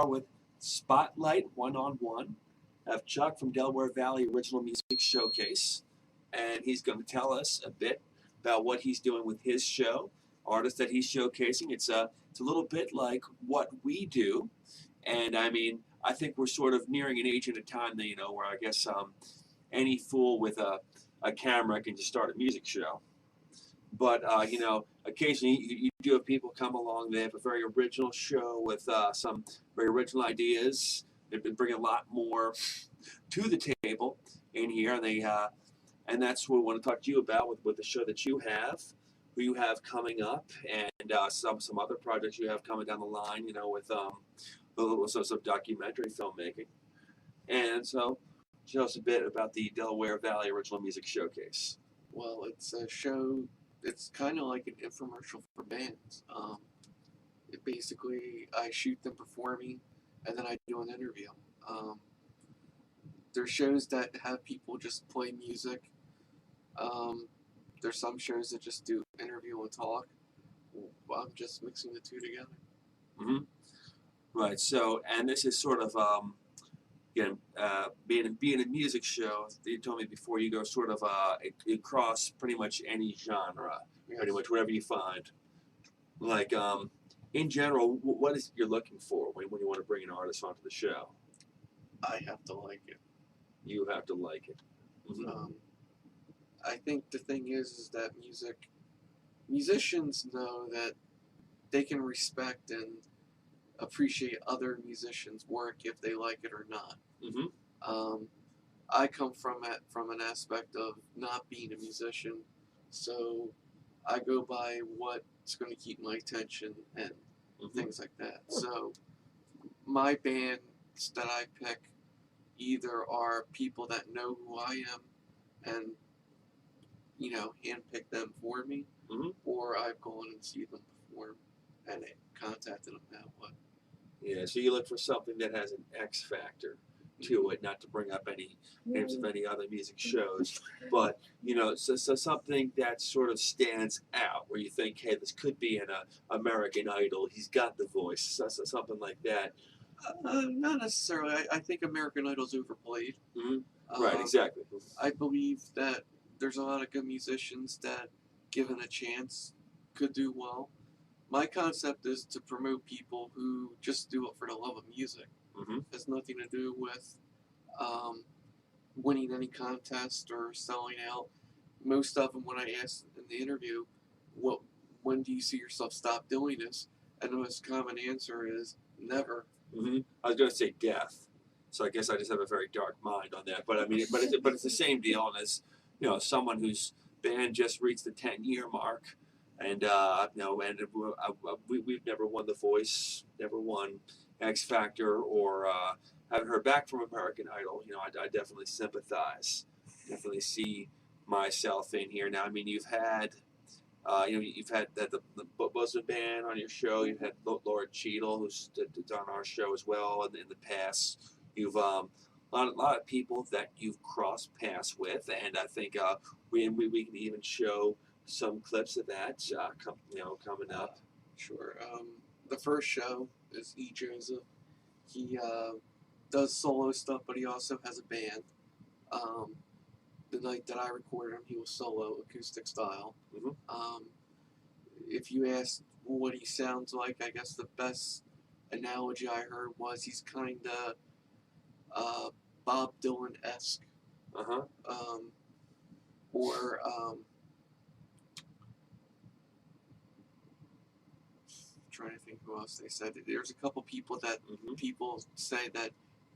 are with Spotlight One-on-One. I have Chuck from Delaware Valley Original Music Showcase, and he's going to tell us a bit about what he's doing with his show, artists that he's showcasing. It's a little bit like what we do, and I mean, I think we're sort of nearing an age and a time that, where I guess any fool with a camera can just start a music show. But, occasionally you do have people come along. They have a very original show with some very original ideas. They've been bringing a lot more to the table in here. And that's what we want to talk to you about with the show that you have, who you have coming up, and some other projects you have coming down the line, with some documentary filmmaking. And so tell us a bit about the Delaware Valley Original Music Showcase. Well, it's a show. It's kind of like an infomercial for bands. Basically, I shoot them performing, and then I do an interview. There's shows that have people just play music. There's some shows that just do interview and talk. I'm just mixing the two together. Mm-hmm. Right. So, and this is sort of being a music show. You told me before, you go sort of across pretty much any genre, Yes. pretty much whatever you find. Like in general, what is it you're looking for when you want to bring an artist onto the show? I have to like it. You have to like it. Mm-hmm. I think the thing is that musicians know that they can respect and appreciate other musicians' work if they like it or not. Mm-hmm. I come from an aspect of not being a musician, so I go by what's going to keep my attention and things like that. So my bands that I pick either are people that know who I am and handpick them for me, or I've gone and seen them perform and contacted them that way. Yeah, so you look for something that has an X factor to it, not to bring up any names of any other music shows, but so something that sort of stands out where you think, hey, this could be an American Idol. He's got the voice, so something like that. Not necessarily. I think American Idol's overplayed. Mm-hmm. Right, exactly. I believe that there's a lot of good musicians that, given a chance, could do well. My concept is to promote people who just do it for the love of music. Mm-hmm. It has nothing to do with winning any contest or selling out. Most of them, when I ask in the interview, when do you see yourself stop doing this? And the most common answer is never. Mm-hmm. I was going to say death, so I guess I just have a very dark mind on that. But I mean, but it's the same deal as someone whose band just reached the 10-year mark. And we've never won The Voice, never won X Factor, or haven't heard back from American Idol. I definitely sympathize, definitely see myself in here. Now, I mean, you've had the Buzzard Band on your show. You've had Laura Cheadle, who's done our show as well in the past. You've a lot of people that you've crossed paths with, and I think we can even show some clips of that coming up. Sure. The first show is E. Joseph. He does solo stuff, but he also has a band. The night that I recorded him, he was solo, acoustic style. Mm-hmm. If you ask what he sounds like, I guess the best analogy I heard was he's kind of Bob Dylan-esque. Uh-huh. Or trying to think who else they said. There's a couple people that people say that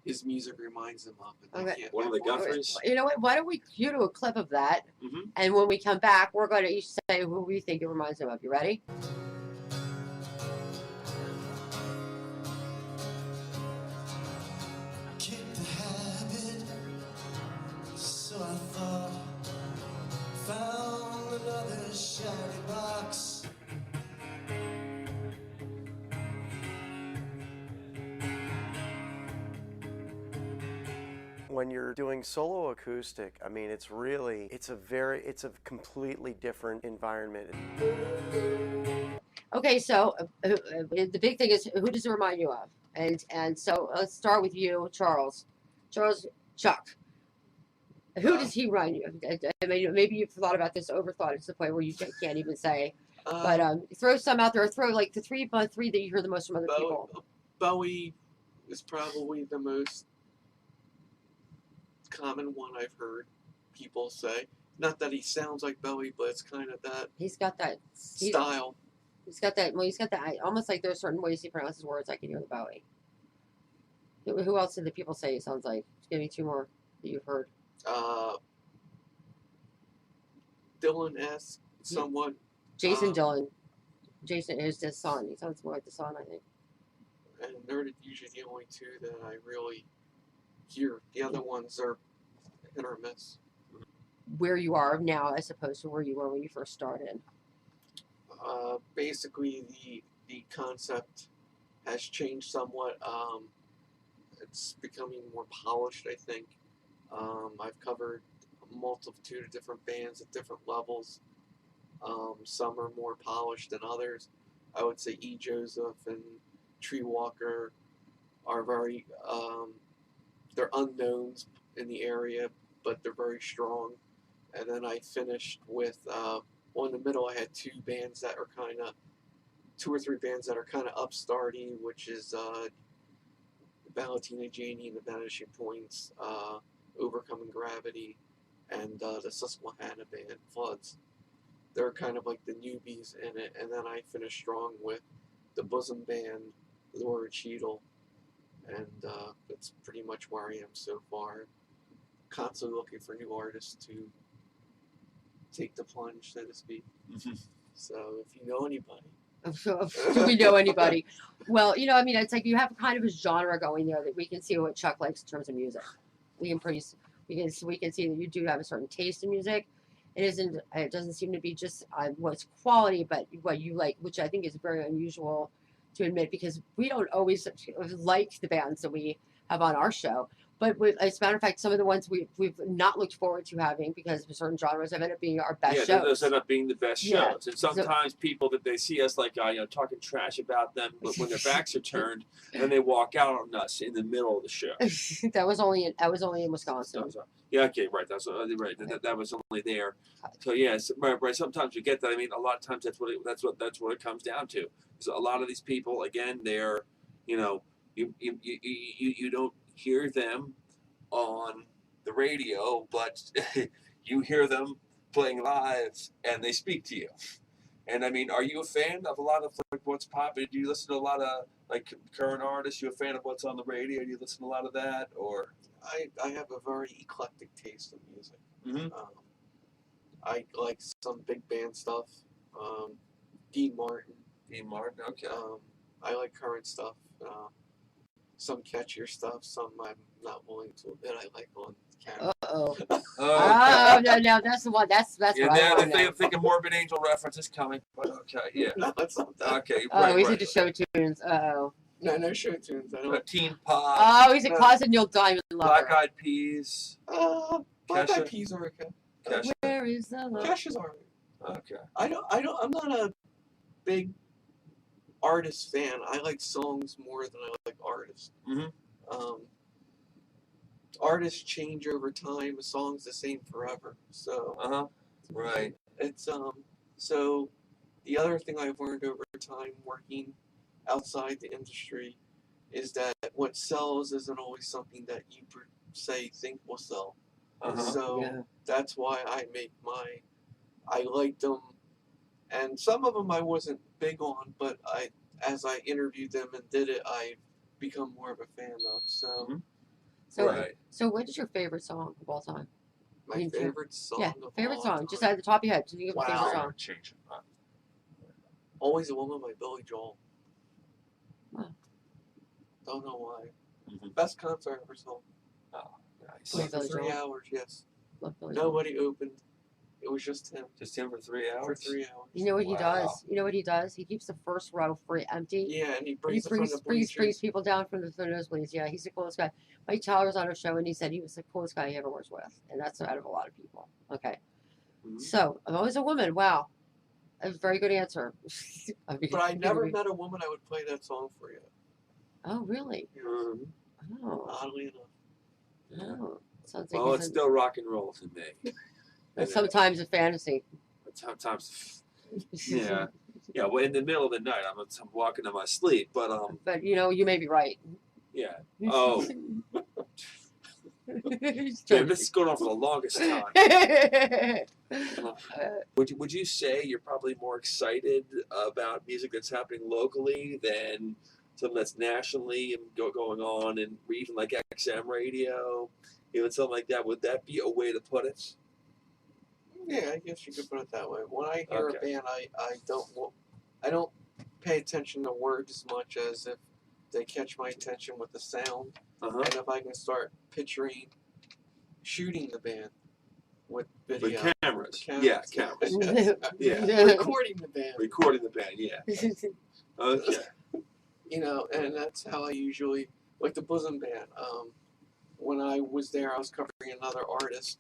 his music reminds them of. And Okay. One of the Guthries. You know what? Why don't we cue to a clip of that, and when we come back, we're going to each say who we think it reminds them of. You ready? Kicked the habit, so I thought, found another shiny box. When you're doing solo acoustic, I mean, it's a completely different environment. Okay, so the big thing is, who does it remind you of? And so let's start with you, Charles. Charles, Chuck. Who does he run? I mean, maybe you've thought about this, overthought it to the point where you can't even say. But throw some out there. Throw like the three that you hear the most from other people. Bowie is probably the most common one I've heard people say. Not that he sounds like Bowie, but it's kind of that He's got that style. He's got that. Well, he's got that. Almost like there's certain ways he pronounces words. I can hear the Bowie. Who else did the people say he sounds like? Just give me two more that you've heard. Dylan-esque, somewhat. Jason Dillon. Jason is his son. He sounds more like the son, I think. And they're usually the only two that I really hear. The other ones are hit or miss. Where you are now as opposed to where you were when you first started. Basically, the concept has changed somewhat. It's becoming more polished, I think. I've covered a multitude of different bands at different levels. Some are more polished than others. I would say E. Joseph and Tree Walker are very, they're unknowns in the area, but they're very strong. And then I finished with, well, in the middle I had two or three bands that are kind of upstarty, which is Valentina Janie and the Vanishing Points, Overcoming Gravity, and the Susquehanna band, Floods. They're kind of like the newbies in it. And then I finished strong with the Bosom Band, Laura Cheadle, and that's pretty much where I am so far. Constantly looking for new artists to take the plunge, so to speak. So if you know anybody. Do we know anybody? Well, you know, I mean, it's like you have kind of a genre going there that we can see what Chuck likes in terms of music. We can see that you do have a certain taste in music. It doesn't seem to be just what's quality, but what you like, which I think is very unusual to admit because we don't always like the bands that we have on our show. But as a matter of fact, some of the ones we've not looked forward to having because of certain genres have ended up being our best shows. Yeah, those end up being the best shows. Yeah. And sometimes people that they see us like talking trash about them, but when their backs are turned, and they walk out on us in the middle of the show. That was only in Wisconsin. Yeah, okay, right. That's right. That was only there. So yes, right. Sometimes you get that. I mean, a lot of times that's what it comes down to. So a lot of these people, again, they're, you don't hear them on the radio, but you hear them playing live and they speak to you. And I mean, are you a fan of a lot of like what's popping? Do you listen to a lot of like current artists? You a fan of what's on the radio? Do you listen to a lot of that? Or I have a very eclectic taste in music. Mm-hmm. I like some big band stuff. Dean Martin, okay. I like current stuff. Some catchier stuff. Some I'm not willing to admit I like on camera. Oh Okay. no, that's the one. That's Yeah, what I want now I'm thinking Morbid Angel reference is coming. But okay, yeah. No, it's not that. Okay, Oh, right, he's right. into show tunes. Oh. No show tunes. I don't. Teen Pop, Oh, he's a closet Neil Diamond lover. Black Eyed Peas. Black Kesha? Eyed Peas are okay. Kesha. Where is the love? Kesha's alright. Okay. I'm not a big artist fan. I like songs more than I like artists. Mm-hmm. Artists change over time. A song's the same forever. So Right. it's so the other thing I've learned over time working outside the industry is that what sells isn't always something that you per se think will sell. So that's why I liked them, and some of them I wasn't big on, but as I interviewed them and did it, I've become more of a fan of. So So what is your favorite song of all time? my favorite song. Yeah, of favorite all song. time. Just out of the top of your head. So you have a favorite song. Change it. Always a Woman by Billy Joel. Wow. Don't know why. Mm-hmm. Best concert I ever saw. Oh, nice. Billy For 3 Joel. hours, yes. Love Billy Joel. Nobody opened. It was just him. Just him for 3 hours. For 3 hours. You know what he Wow. does? You know what he does? He keeps the first row free empty. Yeah, and he He brings brings people down from the nosebleeds. Yeah, he's the coolest guy. Mike Tyler was on our show and he said he was the coolest guy he ever works with, and that's out of a lot of people. Okay, Mm-hmm. so I'm always a woman. Wow, a very good answer. But I never met a woman I would play that song for yet. Oh, really? Mhm. Oh, Oddly enough. oh. Sounds like Well, he's it's in- still rock and roll to me. and sometimes a fantasy. Sometimes, yeah, yeah. Well, in the middle of the night, I'm walking in my sleep, but But you know, you may be right. yeah. Oh, He's man, trying this is going on for the longest time. to- Would you say you're probably more excited about music that's happening locally than something that's nationally going on, and even like XM radio, even something like that? Would that be a way to put it? Yeah, I guess you could put it that way. When I hear Okay. a band, I don't pay attention to words as much as if they catch my attention with the sound, Uh-huh. and if I can start picturing shooting the band with With video, cameras. cameras. Yeah, cameras. Yeah. recording the band. Recording the band. Yeah. Okay. You know, and that's how I usually like the Bosom Band. When I was there, I was covering another artist,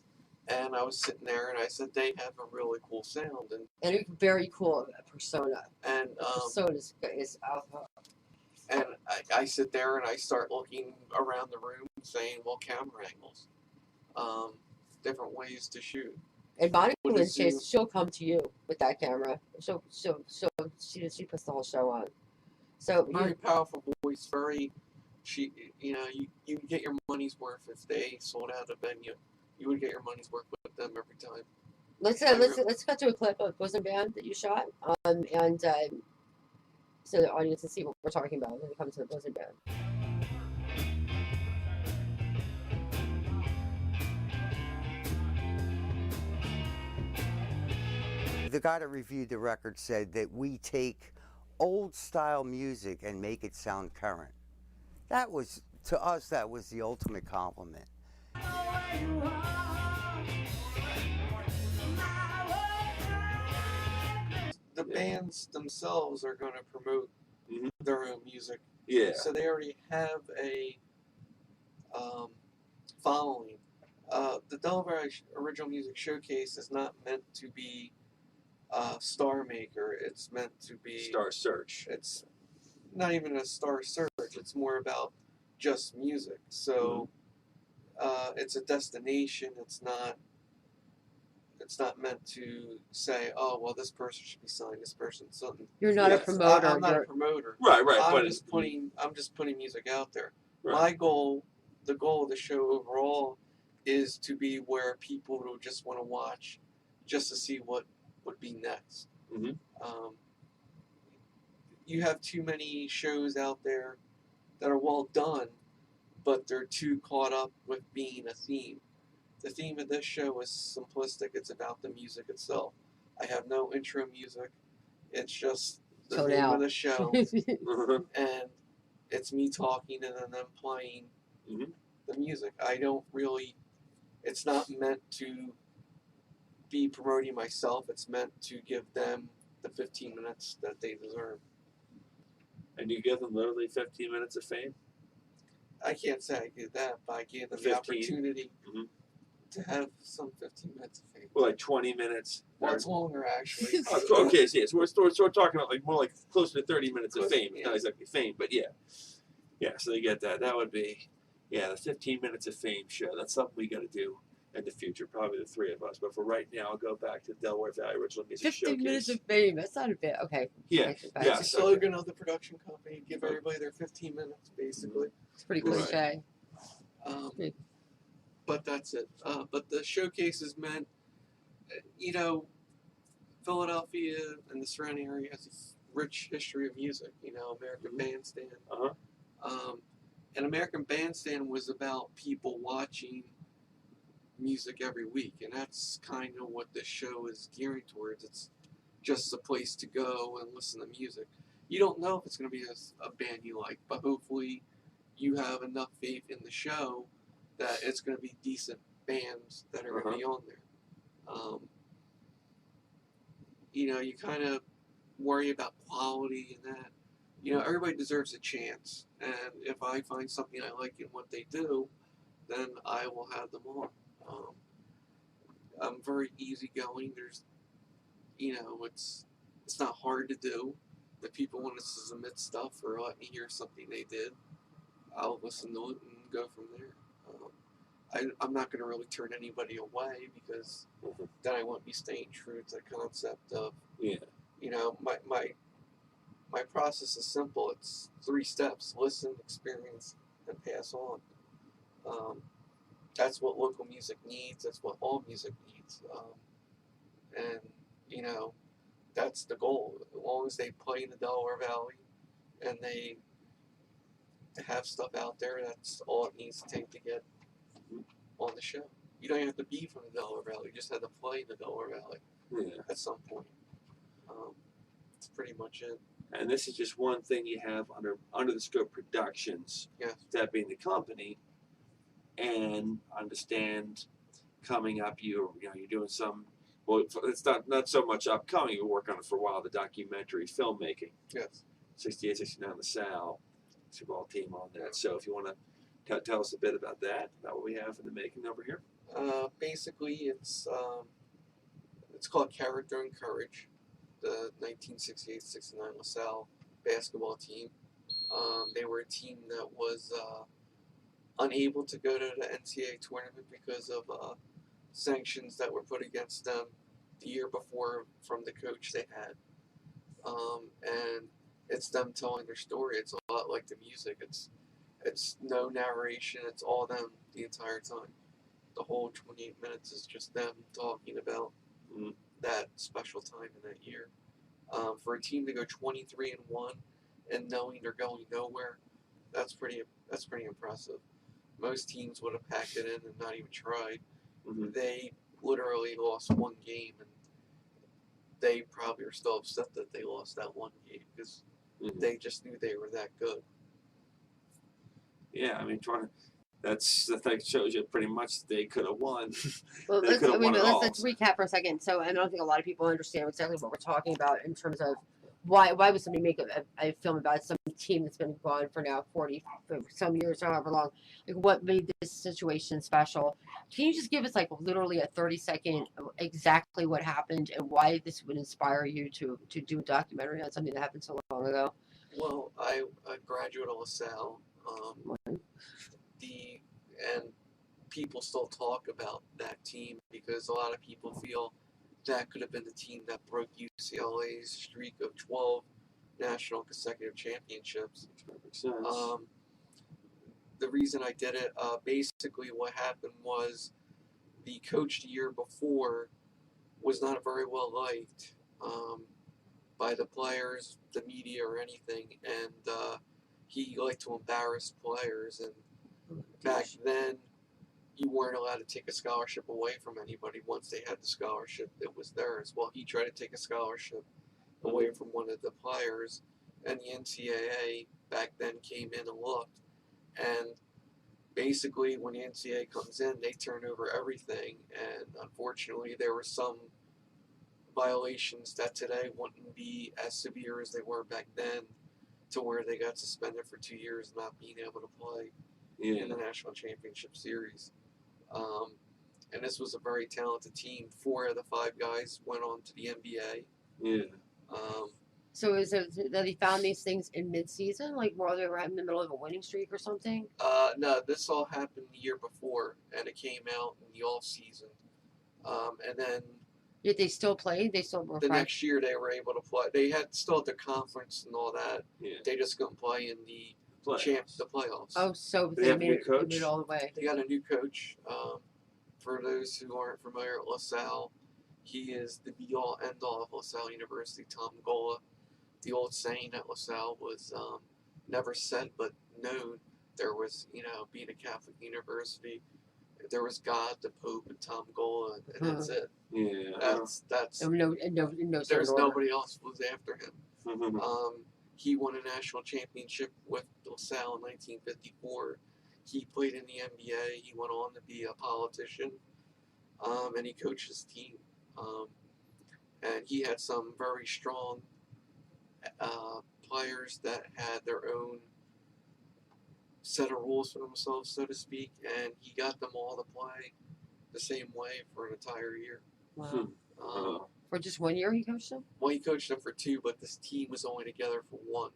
and I was sitting there, and I said they have a really cool sound, And a very cool persona. and Persona is out. and I sit there and I start looking around the room, saying, well, camera angles, different ways to shoot. And Monica What Lynn is you- Chase, she'll come to you with that camera. She puts the whole show on. So Very you, powerful voice, very. You get your money's worth if they sold out a venue. You would get your money's worth with them every time. let's cut to a clip of Bosom Band that you shot, and so the audience can see what we're talking about when it comes to the Bosom Band. The guy that reviewed the record said that we take old style music and make it sound current. That was, to us, that was the ultimate compliment. The bands themselves are going to promote Mhm. their own music, Yeah. so they already have a following. The Delaware Original Music Showcase is not meant to be a star maker. It's meant to be Star Search. It's not even a star search. It's more about just music. So it's a destination. It's not meant to say, oh well, this person should be signed. This person something. You're not a Yes, promoter. I'm not a you're- promoter. Right. Right. I'm but just putting music out there. Right. My goal, the goal of the show overall, is to be where people will just want to watch, just to see what would be next. Mhm. You have too many shows out there that are well done, but they're too caught up with being a theme. The theme of this show is simplistic. It's about the music itself. I have no intro music. It's just the So name now. of the show, Uh-huh. and it's me talking and then them playing Mhm. the music. I don't really. It's not meant to be promoting myself. It's meant to give them the 15 minutes that they deserve. And you give them literally 15 minutes of fame. I can't say I did that, but I gave them the 15? opportunity Mhm. to have some 15 minutes of fame. Well, like 20 minutes. Well, it's longer actually. Oh, okay, so, yeah, so we're talking about like more like closer to 30 minutes of Close, fame. yeah. Not exactly fame, but yeah. Yeah, so they get that. That would be, yeah, the 15 minutes of fame show. That's something we got to do in the future, probably the three of us. But for right now, I'll go back to Delaware Valley Original Music 15 Showcase. minutes of fame. That's not a bit. Okay. Yeah, Thank you, guys. yeah. It's a slogan of the production company. Give everybody their 15 minutes, basically. It's pretty Right. cliche. Big. But that's it. But the showcase is meant, Philadelphia and the surrounding area has a rich history of music. American Bandstand. Uh-huh. And American Bandstand was about people watching music every week, and that's kind of what this show is gearing towards. It's just a place to go and listen to music. You don't know if it's going to be a band you like, but hopefully you have enough faith in the show that it's going to be decent bands that are going to be on there. You kind of worry about quality and that. Everybody deserves a chance, and if I find something I like in what they do, then I will have them on. I'm very easygoing. It's not hard to do. If people want to submit stuff or let me hear something they did, I'll listen to it and go from there. I'm not going to really turn anybody away because then I won't be staying true to the concept of, Yeah. you know, my process is simple. It's 3 steps: listen, experience, and pass on. That's what local music needs. That's what all music needs. And you know, that's the goal. As long as they play in the Delaware Valley and they have stuff out there, that's all it needs to take to get on the show. You don't even have to be from the Delaware Valley. You just have to play in the Delaware Valley Yeah. at some point. That's pretty much it. And this is just one thing you have under the scope productions, Yeah. that being the company, and understand coming up you're doing some, well, it's not so much upcoming, you work on it for a while, the documentary filmmaking, Yes. 68, 69 LaSalle, Super Bowl team on that. So if you want to tell us a bit about that, about what we have in the making over here. Basically, it's called Character and Courage, the 1968-69 LaSalle basketball team. They were a team that was unable to go to the NCAA tournament because of sanctions that were put against them the year before from the coach they had. And it's them telling their story. It's a lot like the music. It's no narration. It's all them the entire time. The whole 28 minutes is just them talking about that special time in that year. For a team to go 23-1 and knowing they're going nowhere, that's pretty impressive. Most teams would have packed it in and not even tried. Mm-hmm. They literally lost one game, and they probably are still upset that they lost that one game because they just knew they were that good. Yeah, I mean, that's the thing, shows you pretty much they could have won. Well, They could have won it all. let's recap for a second. So, I don't think a lot of people understand exactly what we're talking about in terms of why would somebody make a film about some team that's been gone for now 40 some years, however long. Like, what made this situation special? Can you just give us like literally a 30-second exactly what happened and why this would inspire you to do a documentary on something that happened so long ago? Well, I graduated at LaSalle. And people still talk about that team because a lot of people feel that could have been the team that broke UCLA's streak of 12 national consecutive championships. Makes sense. The reason I did it, basically what happened was the coach the year before was not very well liked by the players, the media, or anything, and he liked to embarrass players. And back then, you weren't allowed to take a scholarship away from anybody. Once they had the scholarship, it was theirs. Well, he tried to take a scholarship away from one of the players, and the NCAA back then came in and looked. And basically, when the NCAA comes in, they turn over everything. And unfortunately, there were some violations that today wouldn't be as severe as they were back then, to where they got suspended for 2 years not being able to play in the national championship series. And this was a very talented team. 4 of the 5 guys went on to the NBA. Yeah. So is it that he found these things in mid-season, like while they were in the middle of a winning streak or something? No, this all happened the year before, and it came out in the off season. And then Yet they still played. They still were. the next year they were able to play. They had still had their conference and all that. Yeah. They just couldn't play in the playoffs. Oh, so They they have a made new it, coach? they made it all the way. They got a new coach. For those who aren't familiar with LaSalle, he is the be-all, end-all of LaSalle University, Tom Gola. The old saying at LaSalle was never said but known. There was, being a Catholic university, there was God, the Pope, and Tom Gola, and that's it. Yeah. That's. And no There's order. nobody else was after him. Mm-hmm. He won a national championship with LaSalle in 1954. He played in the NBA. He went on to be a politician, and he coached his team. And he had some very strong players that had their own set of rules for themselves, so to speak, and he got them all to play the same way for an entire year. Wow. For just 1 year, he coached them. Well, he coached them for 2, but this team was only together for 1.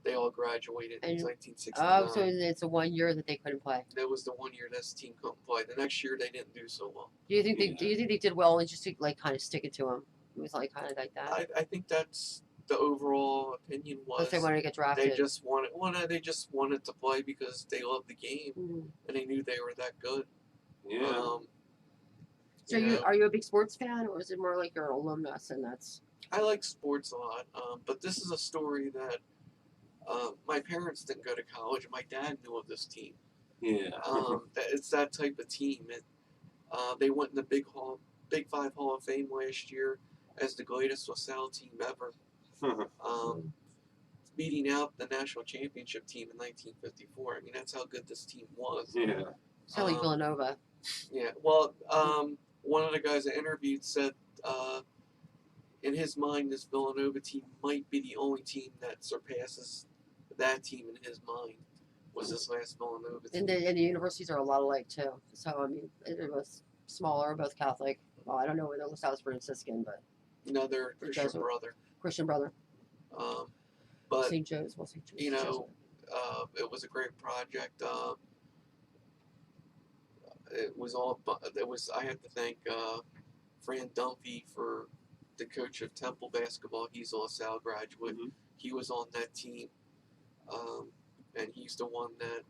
They all graduated in And- 1969. Oh, so it's a 1 year that they couldn't play. That was the 1 year this team couldn't play. The next year they didn't do so well. Do you think Yeah. they did well and just to, like kind of stick it to them? It was like kind of like that. I think that's the overall opinion was. Because they wanted to get drafted. They just wanted to play because they loved the game Mhm. and they knew they were that good. Yeah. So are you a big sports fan, or is it more like you're an alumnus and that's? I like sports a lot, but this is a story that my parents didn't go to college. My dad knew of this team. Yeah. It's that type of team. They went in the Big Five Hall of Fame last year as the greatest LaSalle team ever, beating out the national championship team in 1954. I mean, that's how good this team was. Yeah. It's like Villanova. Yeah. Well, one of the guys I interviewed said in his mind, this Villanova team might be the only team that surpasses that team in his mind. Was this last Villanova team? And the universities are a lot alike too. So I mean, they're both smaller, both Catholic. Well, I don't know whether LaSalle's Franciscan, but No, they're Christian Jesuit. brother. Christian brother. But St. Joe's. Well, St. Joe's. you Jesuit. know, it was a great project. It was all. It was. I have to thank Fran Dunphy for the coach of Temple basketball. He's a LaSalle graduate. Mhm. He was on that team, and he's the one that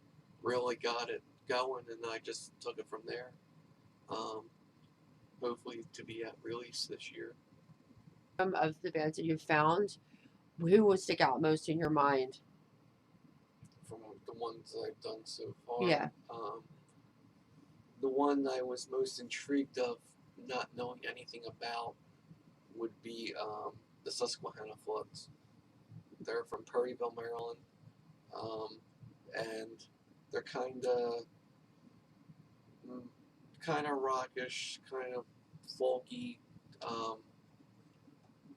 really got it going, and I just took it from there. Hopefully to be at release this year. Of the bands that you've found, who would stick out most in your mind? From the ones I've done so far. Yeah. The one I was most intrigued of, not knowing anything about, would be the Susquehanna Floods. They're from Perryville, Maryland, and they're kind of rockish, kind of folky.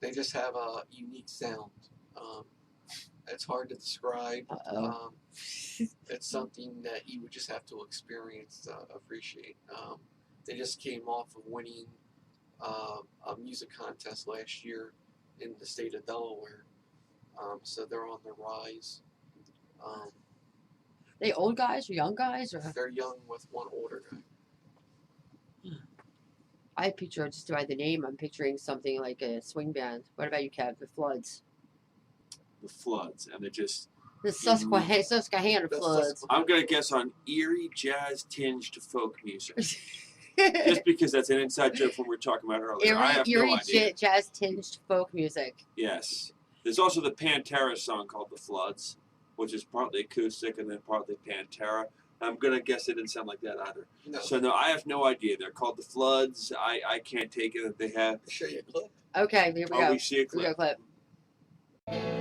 They just have a unique sound. It's hard to describe. Uh-oh. It's something that you would just have to experience to appreciate. They just came off of winning a music contest last year in the state of Delaware, so they're on the rise. They old guys or young guys, or They're young with one older guy. I picture just by the name, I'm picturing something like a swing band. What about you, Kev? The Floods. The Floods, and they're just. The Susquehanna The Floods. I'm gonna guess on eerie jazz tinged folk music, just because that's an inside joke from we were talking about earlier. I have no idea. Jazz tinged folk music. Yes. There's also the Pantera song called The Floods, which is partly acoustic and then partly Pantera. I'm going to guess it didn't sound like that either. No. So, no, I have no idea. They're called The Floods. I can't take it that they have. I'll show you a clip. Okay, here we Oh, go. we see a Here we clip. go, clip.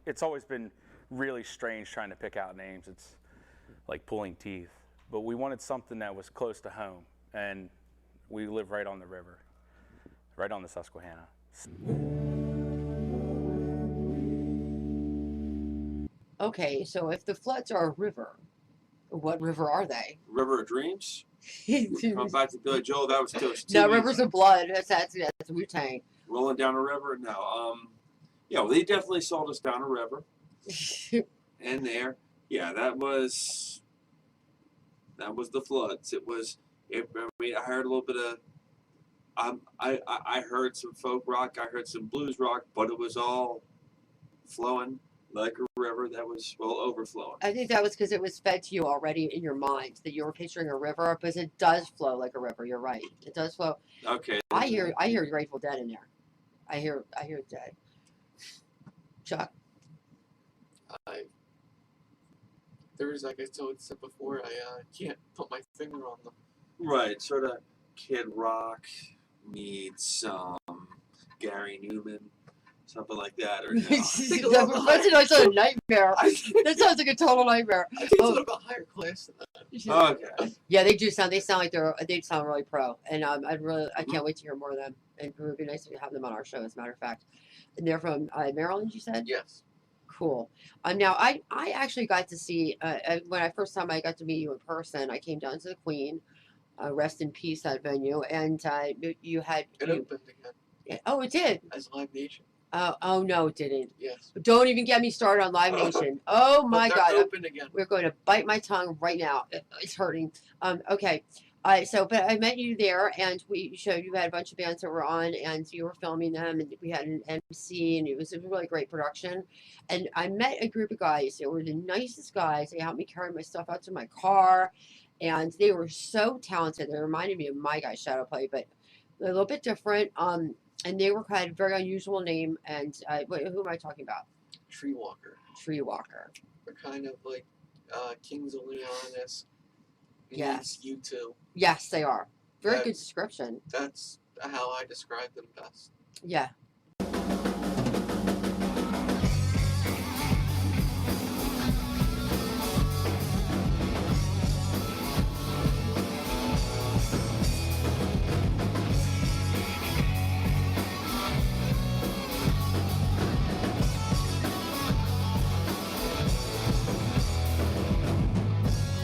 It's always been really strange trying to pick out names. It's like pulling teeth. But we wanted something that was close to home, and we live right on the river, right on the Susquehanna. Okay, so if the Floods are a river, what river are they? River of Dreams. Come back to Billy Joel. That was still No, Rivers of Blood. That's Wu-Tang. Rolling down a river. No. Yeah, well, they definitely sold us down a river. And there, yeah, that was the Floods. I heard a little bit of. I heard some folk rock. I heard some blues rock, but it was all flowing like a river that was overflowing. I think that was because it was fed to you already in your mind that you were picturing a river, because it does flow like a river. You're right. It does flow. Okay. I hear Grateful Dead in there. I hear Dead. Chuck. There's, like I said before, I can't put my finger on them. Right, sort of Kid Rock meets Gary Newman something like that, or That's a nightmare. That sounds like a total nightmare. I think it's a little bit higher class than that. Okay. Yeah, they do sound. They sound like they sound really pro, and I can't wait to hear more of them. And it would be nice to have them on our show, as a matter of fact. And they're from Maryland, you said? Yes. Cool. Now I actually got to see when I first time I got to meet you in person. I came down to the Queen, rest in peace, that venue, and you had. It opened again. Oh, it did. As Live Nation. Oh no, it didn't. Yes. Don't even get me started on Live Nation. Oh my But God. they're open again. We're going to bite my tongue right now. It's hurting. Okay. But I met you there, and you had a bunch of bands that were on, and you were filming them, and we had an MC, and it was a really great production. And I met a group of guys. They were the nicest guys. They helped me carry my stuff out to my car, and they were so talented. They reminded me of my guy Shadow Play, but a little bit different. And they had a very unusual name. And who am I talking about? Tree Walker. Tree Walker. They're kind of like Kings of Leon-esque. Yes. You too. Yes, they are. Very That- good description. That's how I describe them best. Yeah.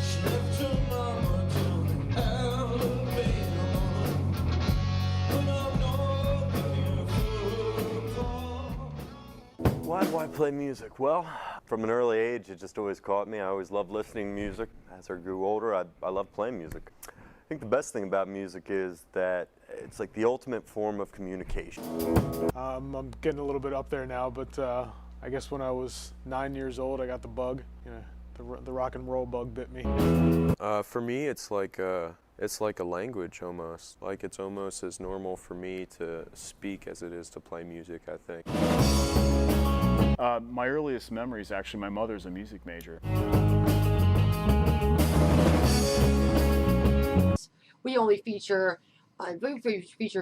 She left her mama to the Alabama, but I'm not here for Why play music? Well, from an early age, it just always caught me. I always loved listening to music. As I grew older, I loved playing music. I think the best thing about music is that it's like the ultimate form of communication. I'm getting a little bit up there now, but I guess when I was 9 years old, I got the bug. You know, the rock and roll bug bit me. For me, it's like a language almost. Like it's almost as normal for me to speak as it is to play music, I think. My earliest memory is actually my mother's a music major. We only feature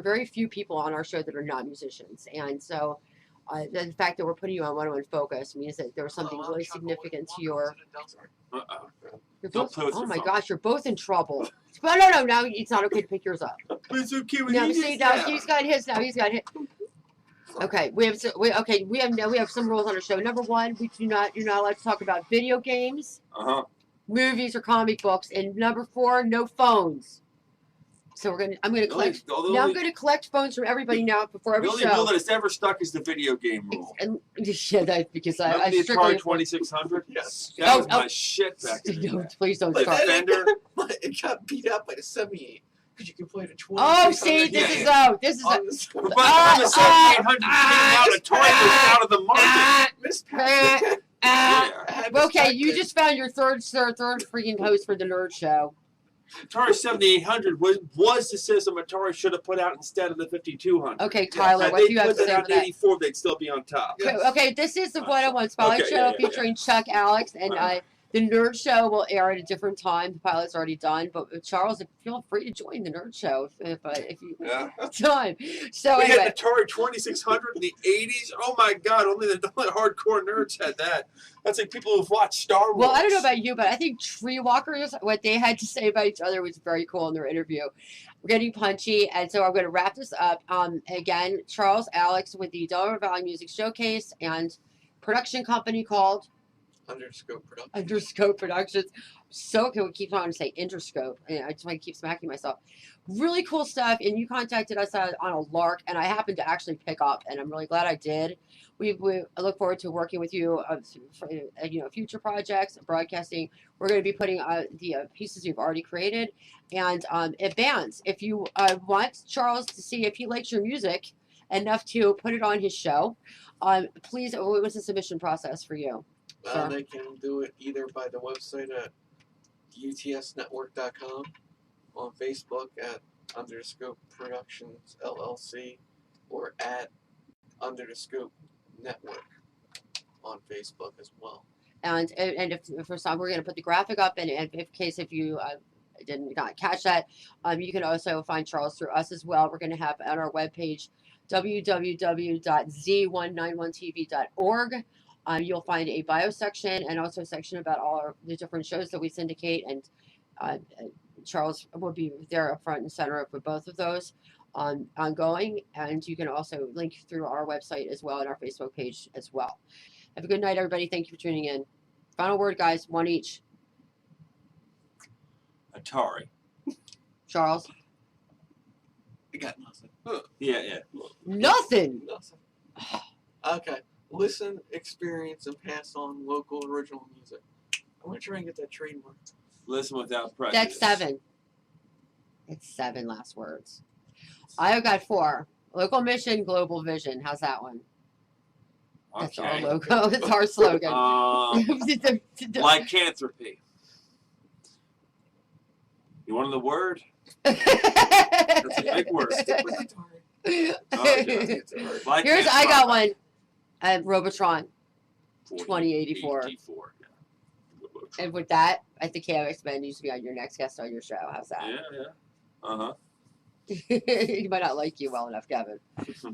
very few people on our show that are not musicians, and so the fact that we're putting you on 101 Focus means that there was something Hello, I'm really Chuck significant to Owen. your. You're Don't both, play with oh your my phone. gosh, you're both in trouble. But no, now it's not okay to pick yours up. It's okay when Now you see, just now now. he's got his. Now he's got his. Okay, we have some rules on our show. Number one, you're not allowed to talk about video games, movies, or comic books. And number four, no phones. So I'm gonna collect. Now I'm gonna collect phones from everybody now before The every only rule show. that is ever stuck is the video game rule. And yeah, that because I Remember the strictly. Atari 2600? Yes. That was Oh, my shit back in the No, day. please don't Like start. Fender. It got beat out by the 78 because you can play the 20. Oh, see, this is out. This is By the time the 7800 came out, Atari was out of the market. Miss Okay, you just found your third freaking host for the Nerd Show. Atari 7800 was the system Atari should have put out instead of the 5200. Okay, Tyler, Had what they do you have put to that say out for in that? 84, they'd still be on top. Okay, this is the 101 Spotlight Okay, Show yeah, featuring Chuck, Alex, and the Nerd Show will air at a different time. The pilot's already done, but Charles, feel free to join the Nerd Show if you time. So We anyway, had Atari 2600 in the 80s. Oh my God, only the hardcore nerds had that. That's like people who've watched Star Wars. well, I don't know about you, but I think Tree Walkers, what they had to say about each other was very cool in their interview. We're getting punchy, and so I'm going to wrap this up. Again, Charles, Alex with the Delaware Valley Music Showcase and production company called Underscope Productions. So can we keep on to say Interscope? And I just want to keep smacking myself. Really cool stuff. And you contacted us on a lark, and I happened to actually pick up, and I'm really glad I did. I look forward to working with you for future projects, broadcasting. We're going to be putting the pieces we've already created, and bands. If you want Charles to see if he likes your music enough to put it on his show, please. What was the submission process for you? They can do it either by the website at utsnetwork.com, on Facebook at Underscope Productions LLC, or at Underscope Network on Facebook as well. And if for some, we're going to put the graphic up, and if you did not catch that, you can also find Charles through us as well. We're going to have on our webpage www.Z191TV.org. You'll find a bio section and also a section about all the different shows that we syndicate, and Charles will be there up front and center for both of those ongoing. And you can also link through our website as well and our Facebook page as well. Have a good night, everybody. Thank you for tuning in. Final word, guys. One each. Atari. Charles. I got nothing. Yeah. Nothing. Nothing. Okay. Listen, experience, and pass on local original music. I want to try and get that trademark. Listen without prejudice. That's 7. It's 7 last words. I got 4. Local mission, global vision. How's that one? That's our Okay. logo. It's our slogan. Lycanthropy. You wanted the word? That's a big word. Stick with Atari. Okay. Here's I got one. Robotron 2084. 2084. And with that, I think KMX Man needs to be on your next guest on your show. How's that? Yeah. He might not like you well enough, Kevin.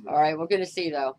All right, we're gonna see though.